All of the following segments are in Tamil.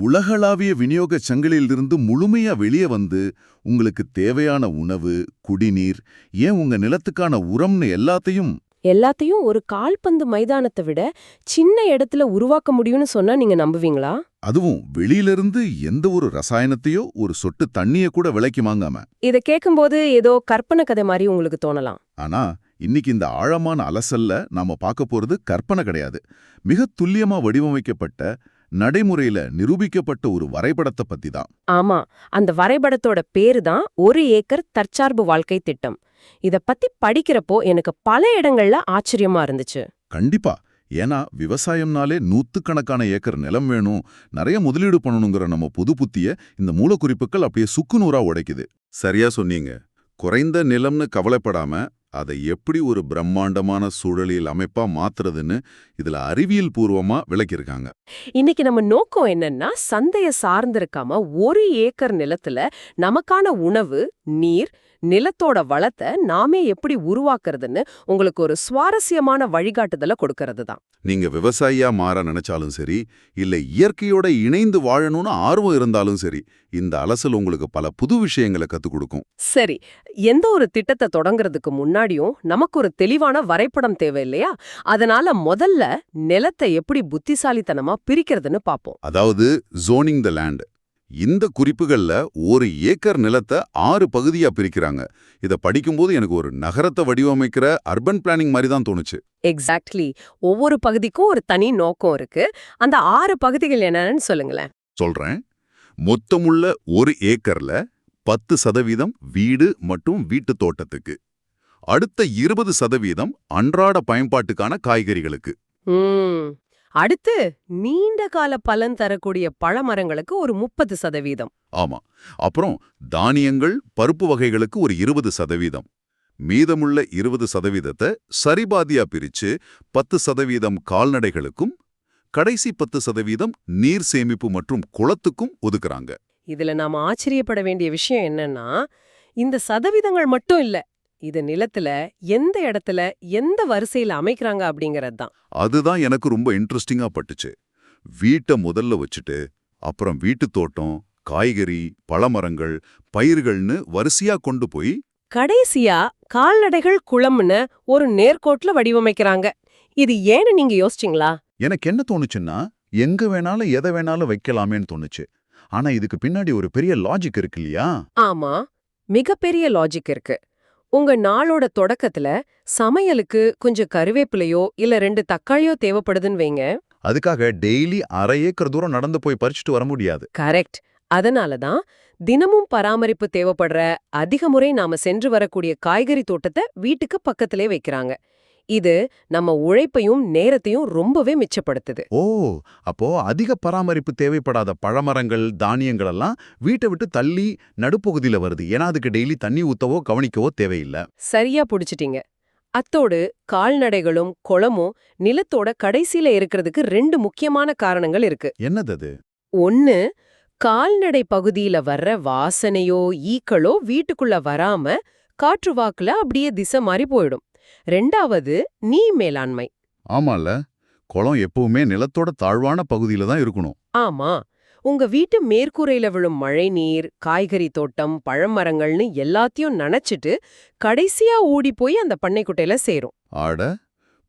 உலகளாவிய விநியோக சங்கிலியிலிருந்து முழுமையா வெளியே வந்து உங்களுக்கு தேவையான உணவு, குடிநீர், ஏன் உங்க நிலத்துக்கான உரம்னு எல்லாத்தையும் ஒரு கால்பந்து மைதானத்தை விட சின்ன இடத்துல உருவாக்க முடியும்னு சொன்னா நீங்க நம்புவீங்களா? அதுவும் வெளியிலிருந்து எந்த ஒரு ரசாயனத்தையோ ஒரு சொட்டு தண்ணிய கூட விலைக்கு வாங்காம. இத கேட்கும்போது ஏதோ கற்பனை கதை மாதிரி உங்களுக்கு தோணலாம். ஆனா இன்னைக்கு இந்த ஆழமான அலசல்ல நாம பார்க்க போறது கற்பனை கிடையாது. மிக துல்லியமா வடிவமைக்கப்பட்ட, நடைமுறையில நிரூபிக்கப்பட்ட ஒரு வரைபடத்தை பத்தி தான். ஆமா, அந்த வரைபடத்தோட பேரு தான் 1 ஏக்கர் தற்சார்பு வாழ்க்கை திட்டம். இத பத்தி படிக்கிறப்போ எனக்கு பல இடங்கள்ல ஆச்சரியமா இருந்துச்சு. கண்டிப்பா. ஏன்னா விவசாயம்னாலே நூத்துக்கணக்கான ஏக்கர் நிலம் வேணும், நிறைய முதலீடு பண்ணணுங்கிற நம்ம புது புத்திய இந்த மூலக்குறிப்புகள் அப்படியே சுக்குநூறா உடைக்குது. சரியா சொன்னீங்க. குறைந்த நிலம்னு கவலைப்படாம அதை எப்படி ஒரு பிரம்மாண்டமான சூழலில் அமைப்பா மாத்துறதுன்னு இதுல அறிவியல் பூர்வமா விளக்கியிருக்காங்க. இன்னைக்கு நம்ம நோக்கம் என்னன்னா, சந்தைய சார்ந்திருக்காம 1 ஏக்கர் நிலத்துல நமக்கான உணவு, நீர், நிலத்தோட வளத்தை நாமே எப்படி உருவாக்குறதுன்னு உங்களுக்கு ஒரு சுவாரஸ்யமான வழிகாட்டுதல கொடுக்கறது தான். நீங்க விவசாயியா மாற நினைச்சாலும் சரி, இல்ல இயற்கையோட இணைந்து வாழணும்னு ஆர்வம் இருந்தாலும் சரி, இந்த அலசல் உங்களுக்கு பல புது விஷயங்களை கத்துக் கொடுக்கும். சரி, எந்த ஒரு திட்டத்தை தொடங்குறதுக்கு முன்னாடியும் நமக்கு ஒரு தெளிவான வரைபடம் தேவை இல்லையா? அதனால முதல்ல நிலத்தை எப்படி புத்திசாலித்தனமா பிரிக்கிறதுன்னு பாப்போம். அதாவது ஜோனிங் த லேண்ட். இந்த குறிப்புகள்ல 1 ஏக்கர் நிலத்தை 6 பகுதியா பிரிக்கிறாங்க. இத படிக்கும்போது எனக்கு ஒரு நகரத்தை வடிவமைக்கிற அர்பன் பிளானிங் மாதிரி தான் தோணுச்சு. எக்ஸாக்ட்லி. ஒவ்வொரு பகுதிக்கும் ஒரு தனி நோக்கம் இருக்கு. அந்த 6 பகுதிகள் என்னன்னு சொல்லுங்களேன். சொல்றேன். மொத்தமுள்ள 1 ஏக்கர்ல 10% வீடு மற்றும் வீட்டு தோட்டத்துக்கு, அடுத்த 20% அன்றாட பயன்பாட்டுக்கான காய்கறிகளுக்கு, அடுத்து நீண்ட கால பலன் தரக்கூடிய பழமரங்களுக்கு ஒரு 30%. ஆமா, அப்புறம் தானியங்கள், பருப்பு வகைகளுக்கு ஒரு 20%. மீதமுள்ள 20%த்தை சரிபாதியா பிரிச்சு 10% கால்நடைகளுக்கும் கடைசி 10% நீர் சேமிப்பு மற்றும் குளத்துக்கும் ஒதுக்குறாங்க. இதுல நாம ஆச்சரியப்பட வேண்டிய விஷயம் என்னன்னா, இந்த சதவீதங்கள் மட்டும் இல்ல, இது நிலத்துல எந்த இடத்துல எந்த வரிசையில அமைக்கிறாங்க அப்படிங்கறது தான். அதுதான் எனக்கு ரொம்ப இன்ட்ரெஸ்டிங்கா பட்டுச்சு. வீட்டை முதல்ல வச்சுட்டு அப்புறம் வீட்டு தோட்டம், காய்கறி, பழமரங்கள், பயிர்கள்னு வரிசையா கொண்டு போய் கடைசியா கால்நடைகள், குளம்னு ஒரு நேர்கோட்டுல வடிவமைக்கிறாங்க. இது ஏன்னு நீங்க யோசிச்சிங்களா? எனக்கு என்ன தோணுச்சுன்னா, எங்க வேணாலும் எதை வேணாலும் வைக்கலாமேன்னு தோணுச்சு. ஆனா இதுக்கு பின்னாடி ஒரு பெரிய லாஜிக் இருக்கு இல்லையா? ஆமா, மிகப்பெரிய லாஜிக் இருக்கு. உங்க நாளோட தொடக்கத்துல சமையலுக்கு கொஞ்சம் கருவேப்பிலையோ இல்ல 2 தக்காளியோ தேவைப்படுதுன்னு வைங்க. அதுக்காக டெய்லி 1/2 ஏக்கர் தூரம் நடந்து போய் பறிச்சுட்டு வர முடியாது. கரெக்ட். அதனாலதான் தினமும் பராமரிப்பு தேவைப்படுற, அதிக முறை நாம சென்று வரக்கூடிய காய்கறி தோட்டத்தை வீட்டுக்கு பக்கத்திலே வைக்கிறாங்க. இது நம்ம உழைப்பையும் நேரத்தையும் ரொம்பவே மிச்சப்படுத்துது. ஓ, அப்போ அதிக பராமரிப்பு தேவைப்படாத பழமரங்கள், தானியங்கள் எல்லாம் வீட்டை விட்டு தள்ளி நடுப்பகுதியில வருது. ஏன்னா அதுக்கு டெய்லி தண்ணி ஊத்தவோ கவனிக்கவோ தேவையில்லை. சரியா புடிச்சிட்டீங்க. அத்தோடு கால்நடைகளும் குளமும் நிலத்தோட கடைசியில இருக்கிறதுக்கு 2 முக்கியமான காரணங்கள் இருக்கு. என்னது அது? ஒன்னு, கால்நடை பகுதியில வர்ற வாசனையோ ஈக்களோ வீட்டுக்குள்ள வராம காற்று வாக்குல அப்படியே திசை மாறி போயிடும். 2வது, நீர் மேலாண்மை. ஆமால, குளம் எப்பவுமே நிலத்தோட தாழ்வான பகுதியில தான் இருக்கணும். ஆமா, உங்க வீட்டு மேற்கூரையில விழும் மழை நீர், காய்கறி தோட்டம், பழமரங்கள்னு எல்லாத்தையும் நனைச்சிட்டு கடைசியா ஓடி போய் அந்த பண்ணைக்குட்டையில சேரும். ஆட,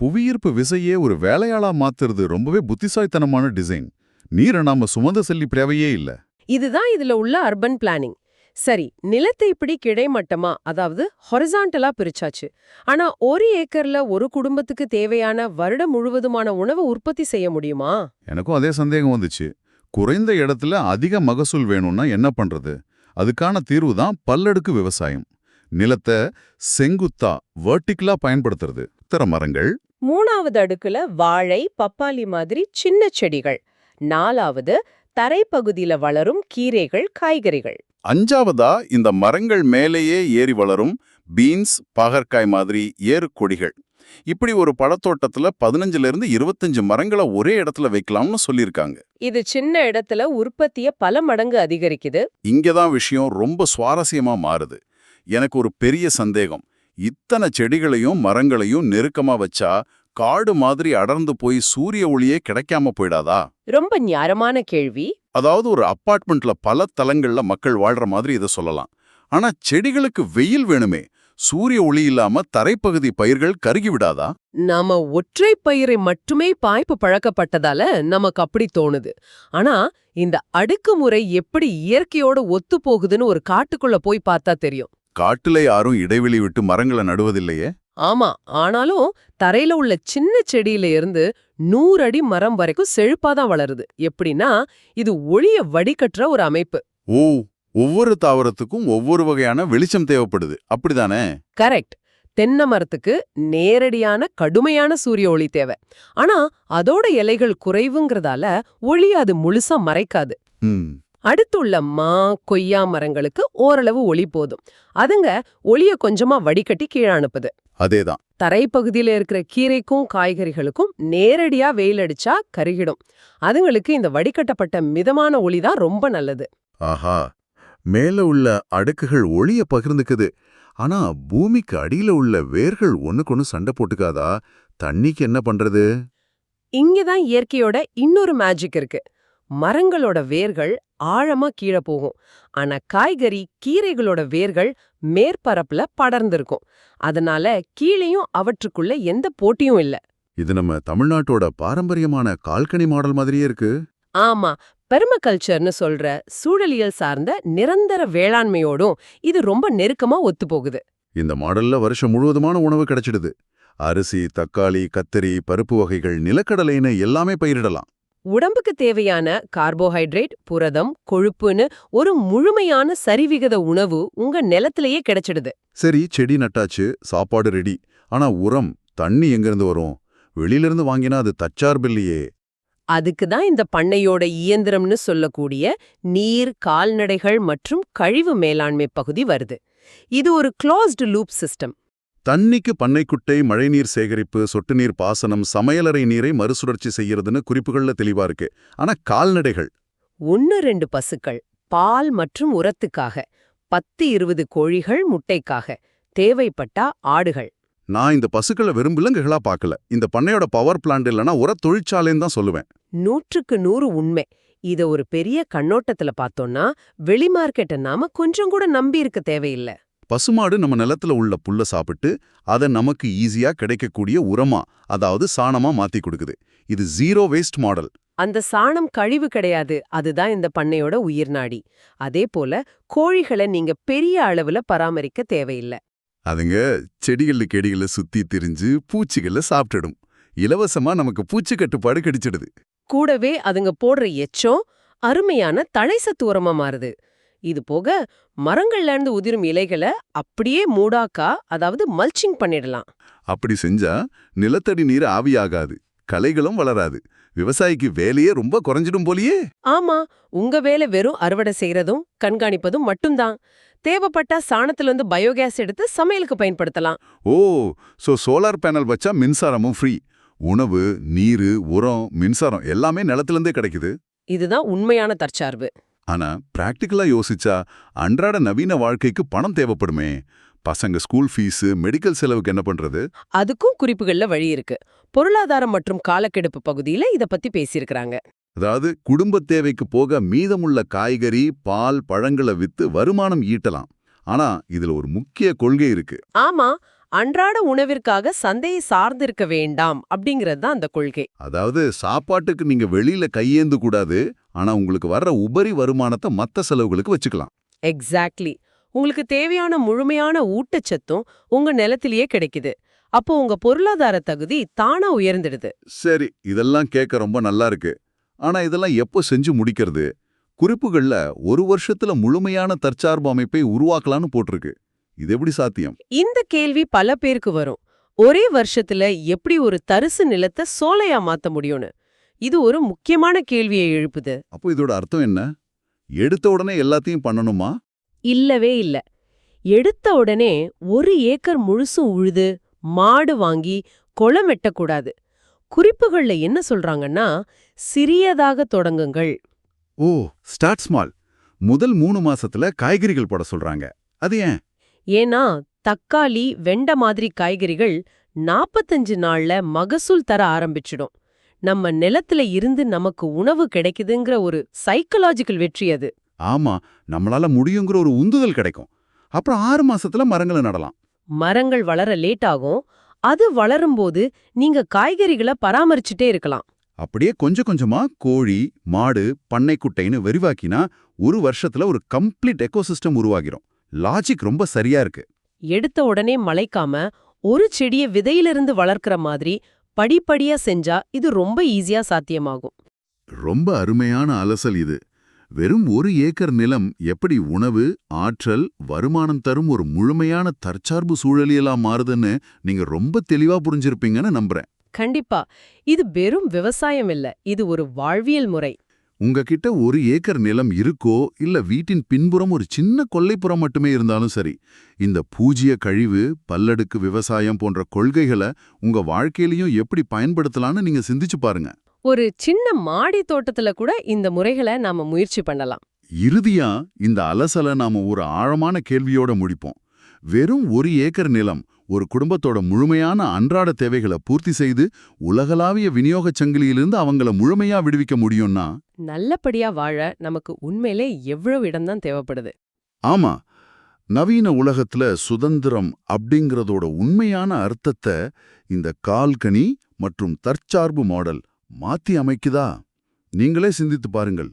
புவியீர்ப்பு விசையே ஒரு வேலையாளா மாத்துறது ரொம்பவே புத்திசாலித்தனமான டிசைன். நீரை நாம சுமந்த செல்லி தேவையே இல்ல. இதுதான் இதுல உள்ள அர்பன் பிளானிங். சரி, நிலத்தை இப்படி கிடைமட்டமா, அதாவது ஹொரிசாண்டலா பிரிச்சாச்சு. ஆனா 1 ஏக்கர்ல ஒரு குடும்பத்துக்கு தேவையான வருடம் முழுவதுமான உணவு உற்பத்தி செய்ய முடியுமா? எனக்கும் அதே சந்தேகம் வந்துச்சு. குறைந்த இடத்துல அதிக மகசூல் வேணும்னா என்ன பண்றது? அதுக்கான தீர்வு தான் பல்லடுக்கு விவசாயம். நிலத்தை செங்குத்தா, வெர்டிகலா பயன்படுத்துறது. மரங்கள், 3வது அடுக்குல வாழை, பப்பாளி மாதிரி சின்ன செடிகள். 4வது, தரைப்பகுதியில வளரும் கீரைகள், காய்கறிகள். 5வதா இந்த மரங்கள் மேலேயே ஏறி வளரும் பீன்ஸ், பாகற்காய் மாதிரி ஏறு கொடிகள். இப்படி ஒரு பழத்தோட்டத்துல 15லிருந்து 25 மரங்களை ஒரே இடத்துல வைக்கலாம்னு சொல்லியிருக்காங்க. இது சின்ன இடத்துல உற்பத்திய பல மடங்கு அதிகரிக்குது. இங்கதான் விஷயம் ரொம்ப சுவாரஸ்யமா மாறுது. எனக்கு ஒரு பெரிய சந்தேகம். இத்தனை செடிகளையும் மரங்களையும் நெருக்கமா வச்சா காடு மாதிரி அடர்ந்து போய் சூரிய ஒளியே கிடைக்காம போயிடாதா? ரொம்ப ஞாரமான கேள்வி. அதாவது ஒரு அப்பார்ட்மெண்ட்ல பல தளங்கள்ல மக்கள் வாழ்ற மாதிரி இதை சொல்லலாம். ஆனா செடிகளுக்கு வெயில் வேணுமே. சூரிய ஒளி இல்லாம தரைப்பகுதி பயிர்கள் கருகி விடாதா? நாம ஒற்றை பயிரை மட்டுமே பாய்ப்பு பழக்கப்பட்டதால நமக்கு அப்படி தோணுது. ஆனா இந்த அடுக்குமுறை எப்படி இயற்கையோட ஒத்து போகுதுன்னு ஒரு காட்டுக்குள்ள போய் பார்த்தா தெரியும். காட்டுல யாரும் இடைவெளி விட்டு மரங்களை நடுவதில்லையே. ஆமா, ஆனாலும் தரையில உள்ள சின்ன செடியில இருந்து 100 அடி மரம் வரைக்கும் செழிப்பாதான் வளருது. எப்படின்னா இது ஒளிய வடிகட்டுற ஒரு அமைப்பு. ஓ, ஒவ்வொரு தாவரத்துக்கும் ஒவ்வொரு வகையான வெளிச்சம் தேவைப்படுது, அப்படிதானே? கரெக்ட். தென்னை மரத்துக்கு நேரடியான கடுமையான சூரிய ஒளி தேவை. ஆனா அதோட இலைகள் குறைவுங்கிறதால ஒளி அது முழுசா மறைக்காது. ம். அடுத்துள்ள மா, கொய்யா மரங்களுக்கு ஓரளவு ஒளி போதும். அதுங்க ஒளிய கொஞ்சமா வடிகட்டி கீழே அனுப்புது. அதேதான். தரைப்பகுதியில இருக்கிற கீரைக்கும் காய்கறிகளுக்கும் நேரடியா வெயில் அடிச்சா கருகிடும். அதுங்களுக்கு இந்த வடிகட்டப்பட்ட மிதமான ஒளிதான் ரொம்ப நல்லது. ஆஹா, மேல உள்ள அடுக்குகள் ஒளிய பகிர்ந்துக்குது. ஆனா பூமிக்கு அடியில உள்ள வேர்கள் ஒண்ணுக்கொன்னு சண்டை போட்டுக்காதா? தண்ணிக்கு என்ன பண்றது? இங்கதான் இயற்கையோட இன்னொரு மேஜிக் இருக்கு. மரங்களோட வேர்கள் ஆழமா கீழே போகும். ஆனா காய்கறி, கீரைகளோட வேர்கள் மேற்பரப்புல படர்ந்திருக்கும். அதனால கீழேயும் அவற்றுக்குள்ள எந்த போட்டியும் இல்ல. இது நம்ம தமிழ்நாட்டோட பாரம்பரியமான கால்கனி மாடல் மாதிரியே இருக்கு. ஆமா, பெர்மகல்ச்சர்னு சொல்ற சூழலியல் சார்ந்த நிரந்தர வேளாண்மையோடும் இது ரொம்ப நெருக்கமா ஒத்துப்போகுது. இந்த மாடல்ல வருஷம் முழுவதுமான உணவு கிடைச்சிடுது. அரிசி, தக்காளி, கத்தரி, பருப்பு வகைகள், நிலக்கடலைன்னு எல்லாமே பயிரிடலாம். உடம்புக்கு தேவையான கார்போஹைட்ரேட், புரதம், கொழுப்புன்னு ஒரு முழுமையான சரிவிகித உணவு உங்க நிலத்திலேயே கிடைச்சிடுது. சரி, செடி நட்டாச்சு, சாப்பாடு ரெடி. ஆனா உரம், தண்ணி எங்கிருந்து வரும்? வெளியிலிருந்து வாங்கினா அது தற்சார்பில்லையே. அதுக்கு தான் இந்த பண்ணையோட இயந்திரம்னு சொல்லக்கூடிய நீர், கால்நடைகள் மற்றும் கழிவு மேலாண்மை பகுதி வருது. இது ஒரு க்ளோஸ்டு லூப் சிஸ்டம். தண்ணிக்கு பண்ணைக்குட்டை, மழைநீர் சேகரிப்பு, சொட்டு நீர் பாசனம், சமையலறை நீரை மறுசுழற்சி செய்யறதுன்னு குறிப்புகள்ல தெளிவா இருக்கு. ஆனா கால்நடைகள் 1-2 பசுக்கள் பால் மற்றும் உரத்துக்காக, 10-20 கோழிகள் முட்டைக்காக, தேவைப்பட்டா ஆடுகள். நான் இந்த பசுக்களை வெறும் விலங்குகளா பார்க்கல. இந்த பண்ணையோட பவர் பிளான்ட் இல்லனா உர தொழிற்சாலைன்னு தான் சொல்லுவேன். 100க்கு 100 உண்மை. இத ஒரு பெரிய கண்ணோட்டத்துல பார்த்தோம்னா வெளி மார்க்கெட்டை நாம கொஞ்சம் கூட நம்பி இருக்க தேவையில்ல. பசுமாடு நம்ம நிலத்துல உள்ள புல்ல சாப்பிட்டு அதை நமக்கு ஈஸியா கிடைக்கக்கூடிய உரமா, அதாவது சாணமா மாத்தி கொடுக்குது. இது ஜீரோ வேஸ்ட் மாடல். அந்த சாணம் கழிவு கிடையாது. அதுதான் இந்த பண்ணையோட உயிர்நாடி. அதே போல கோழிகளை நீங்க பெரிய அளவுல பராமரிக்க தேவையில்ல. அதுங்க செடிகள் கெடிகளை சுத்தி திரிஞ்சு பூச்சிகளை சாப்பிட்டுடும். இலவசமா நமக்கு பூச்சி கட்டுப்பாடு கிடைச்சிடுது. கூடவே அதுங்க போடுற எச்சம் அருமையான தழைசத்து உரமா மாறுது. இது போக மரங்கள்ல இருந்து உதிரும் இலைகளை அப்படியே மூடாக்கா, அதாவது மல்ச்சிங் பண்ணிடலாம். அப்படி செஞ்சா நிலத்தடி நீர் ஆவியாகாது, களைகளும் வளராது. விவசாயிக்கு வேலையே ரொம்ப குறைஞ்சிடும் போலியே. ஆமா, உங்க வேலை வெறும் அறுவடை செய்யறதும் கண்காணிப்பதும் மட்டும்தான். தேவைப்பட்டா சாணத்துல இருந்து பயோகேஸ் எடுத்து சமையலுக்கு பயன்படுத்தலாம். ஓ, சோலார் பேனல் வச்சா மின்சாரமும் ஃப்ரீ. உணவு, நீரு, உரம், மின்சாரம் எல்லாமே நிலத்திலிருந்தே கிடைக்குது. இதுதான் உண்மையான தற்சார்பு. ஆனா பிராக்டிக்கலா யோசிச்சா அன்றாட நவீன வாழ்க்கைக்கு பணம் தேவைப்படுமே. பசங்க ஸ்கூல் ஃபீஸு, மெடிக்கல் செலவுக்கு என்ன பண்றது? அதுக்கும் குறிப்புகள்ல வழி இருக்கு. பொருளாதாரம் மற்றும் காலக்கெடுப்பு பகுதியில இத பத்தி பேசியிருக்கிறாங்க. அதாவது குடும்ப தேவைக்கு போக மீதமுள்ள காய்கறி, பால், பழங்களை வித்து வருமானம் ஈட்டலாம். ஆனா இதுல ஒரு முக்கிய கொள்கை இருக்கு. ஆமா, அன்றாட உணவிற்காக சந்தையை சார்ந்திருக்க வேண்டாம் அப்படிங்கிறது தான் அந்த கொள்கை. அதாவது சாப்பாட்டுக்கு நீங்க வெளியில கையேந்து கூடாது. ஆனா உங்களுக்கு வர்ற உபரி வருமானத்தை மத்த செலவுகளுக்கு வச்சுக்கலாம். எக்ஸாக்ட்லி. உங்களுக்கு தேவையான முழுமையான ஊட்டச்சத்தும் உங்க நிலத்திலேயே கிடைக்குது. அப்போ உங்க பொருளாதார தகுதி தானா உயர்ந்துடுது. சரி, இதெல்லாம் கேட்க ரொம்ப நல்லா இருக்கு. ஆனா இதெல்லாம் எப்போ செஞ்சு முடிக்கிறது? குறிப்புகள்ல 1 வருஷத்துல முழுமையான தற்சார்பு அமைப்பை உருவாக்கலான்னு போட்டிருக்கு. இது எப்படி சாத்தியம்? இந்த கேள்வி பல பேருக்கு வரும். ஒரே வருஷத்துல எப்படி ஒரு தரிசு நிலத்தை சோலையா மாத்த முடியும்னு. இது ஒரு முக்கியமான கேள்வியை எழுப்புது. அப்போ இதோட அர்த்தம் என்ன? எடுத்த உடனே எல்லாத்தையும் பண்ணணுமா? இல்லவே இல்ல. எடுத்த உடனே 1 ஏக்கர் முழுசும் உழுது மாடு வாங்கி குளம் வெட்டக்கூடாது. குறிப்புகள்ல என்ன சொல்றாங்கன்னா, சிறியதாக தொடங்குங்கள். ஓ, ஸ்டார்ட் ஸ்மால். முதல் 3 மாசத்துல காய்கறிகள் போட சொல்றாங்க. அது ஏன்? ஏன்னா தக்காளி, வெண்டை மாதிரி காய்கறிகள் 45 நாள்ல மகசூல் தர ஆரம்பிச்சிடும். நம்ம நிலத்துல இருந்து நமக்கு உணவு கிடைக்குதுங்கிற ஒரு சைக்கலாஜிக்கல் வெற்றி அது. ஆமா, நம்மளால முடியுங்கிற ஒரு உந்துதல் கிடைக்கும். அப்புறம் 6 மாசத்துல மரங்களை நடலாம். மரங்கள் வளர லேட் ஆகும். அது வளரும்போது நீங்க காய்கறிகளை பராமரிச்சுட்டே இருக்கலாம். அப்படியே கொஞ்சம் கொஞ்சமா கோழி, மாடு, பண்ணைக்குட்டைன்னு விரிவாக்கினா ஒரு வருஷத்துல ஒரு கம்ப்ளீட் எக்கோசிஸ்டம் உருவாகிரும். லாஜிக் ரொம்ப சரியா இருக்கு. எடுத்த உடனே மலைக்காம ஒரு செடியை விதையிலிருந்து வளர்க்கிற மாதிரி படிப்படியா செஞ்சா இது ரொம்ப ஈஸியா சாத்தியமாகும். ரொம்ப அருமையான அலசல் இது. வெறும் 1 ஏக்கர் நிலம் எப்படி உணவு, ஆற்றல், வருமானம் தரும் ஒரு முழுமையான தற்சார்பு சூழலியலா மாறுதுன்னு நீங்க ரொம்ப தெளிவா புரிஞ்சிருப்பீங்கன்னு நம்புறேன். கண்டிப்பா. இது வெறும் விவசாயம் இல்ல, இது ஒரு வாழ்வியல் முறை. உங்ககிட்ட 1 ஏக்கர் நிலம் இருக்கோ இல்ல வீட்டின் பின்புறம் ஒரு சின்ன கொல்லைப்புறம் மட்டுமே இருந்தாலும் சரி, இந்த பூஜ்ய கழிவு, பல்லடுக்கு விவசாயம் போன்ற கொள்கைகளை உங்க வாழ்க்கையிலயும் எப்படி பயன்படுத்தலாம்னு நீங்க சிந்திச்சு பாருங்க. ஒரு சின்ன மாடி தோட்டத்துல கூட இந்த முறைகளை நாம முயற்சி பண்ணலாம். இறுதியா இந்த அலசலை நாம ஒரு ஆழமான கேள்வியோட முடிப்போம். வெறும் 1 ஏக்கர் நிலம் ஒரு குடும்பத்தோட முழுமையான அன்றாட தேவைகளை பூர்த்தி செய்து உலகளாவிய விநியோகச் சங்கிலியிலிருந்து அவங்கள முழுமையா விடுவிக்க முடியும்னா, நல்லபடியா வாழ நமக்கு உண்மையிலே எவ்வளவு இடம்தான் தேவைப்படுது. ஆமா, நவீன உலகத்துல சுதந்திரம் அப்படிங்கறதோட உண்மையான அர்த்தத்தை இந்த கால்கனி மற்றும் தற்சார்பு மாடல் மாத்தி அமைக்குதா? நீங்களே சிந்தித்து பாருங்கள்.